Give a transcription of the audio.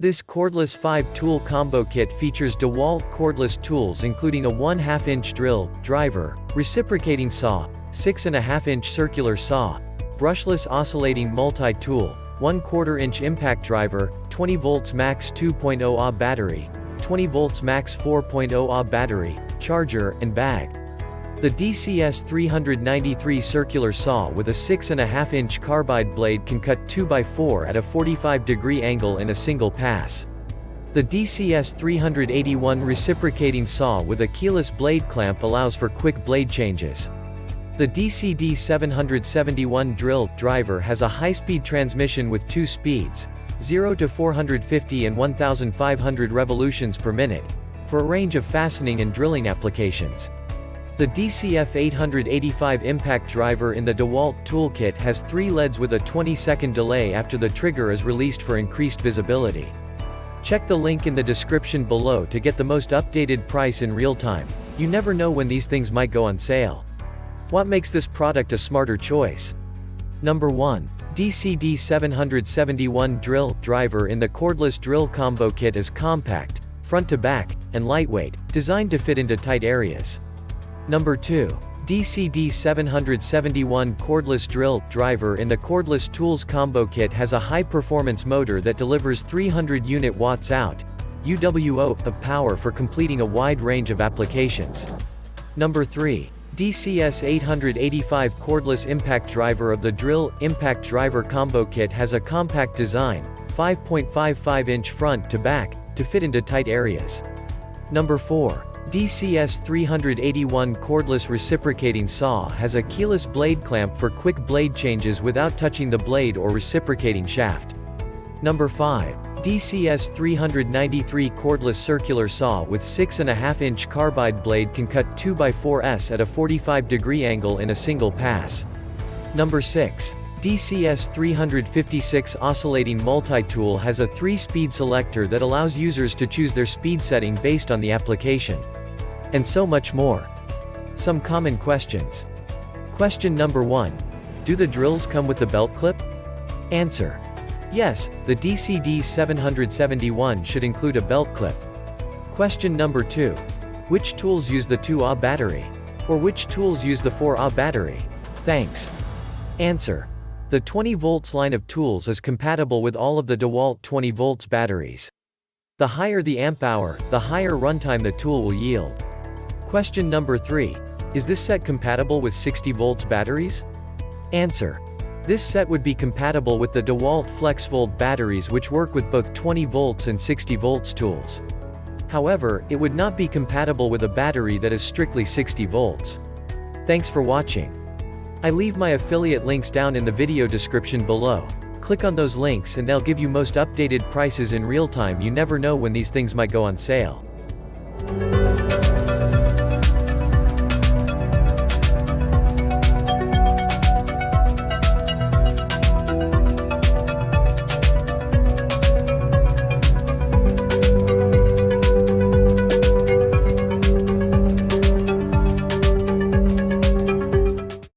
This cordless 5-tool combo kit features DEWALT cordless tools including a 1/2-inch drill, driver, reciprocating saw, 6.5-inch circular saw, brushless oscillating multi-tool, 1/4-inch impact driver, 20 volts max 2.0 Ah battery, 20 volts max 4.0 Ah battery, charger, and bag. The DCS393 Circular Saw with a 6.5-inch carbide blade can cut 2x4 at a 45-degree angle in a single pass. The DCS381 Reciprocating Saw with a keyless blade clamp allows for quick blade changes. The DCD771 Drill driver has a high-speed transmission with 2 speeds, 0 to 450 and 1,500 revolutions per minute, for a range of fastening and drilling applications. The DCF885 Impact Driver in the DEWALT toolkit has 3 LEDs with a 20-second delay after the trigger is released for increased visibility. Check the link in the description below to get the most updated price in real time. You never know when these things might go on sale. What makes this product a smarter choice? Number 1. DCD771 Drill driver in the cordless drill combo kit is compact, front to back, and lightweight, designed to fit into tight areas. Number 2. DCD771 cordless drill driver in the cordless tools combo kit has a high-performance motor that delivers 300 unit watts out (UWO) of power for completing a wide range of applications. Number 3. DCS885 cordless impact driver of the drill impact driver combo kit has a compact design, 5.55-inch front to back, to fit into tight areas. Number 4. DCS381 cordless reciprocating saw has a keyless blade clamp for quick blade changes without touching the blade or reciprocating shaft. Number 5. DCS393 cordless circular saw with 6.5-inch carbide blade can cut 2x4s at a 45-degree angle in a single pass. Number 6. DCS356 Oscillating Multi-Tool has a 3-speed selector that allows users to choose their speed setting based on the application. And so much more. Some common questions. Question number 1. Do the drills come with the belt clip? Answer. Yes, the DCD771 should include a belt clip. Question number 2. Which tools use the 2 Ah battery? Or which tools use the 4 Ah battery? Thanks. Answer. The 20 volts line of tools is compatible with all of the DEWALT 20 volts batteries. The higher the amp hour, the higher runtime the tool will yield. Question number 3. Is this set compatible with 60 volts batteries? Answer. This set would be compatible with the DEWALT FlexVolt batteries which work with both 20 volts and 60 volts tools. However, it would not be compatible with a battery that is strictly 60 volts. Thanks for watching. I leave my affiliate links down in the video description below. Click on those links and they'll give you most updated prices in real time. You never know when these things might go on sale.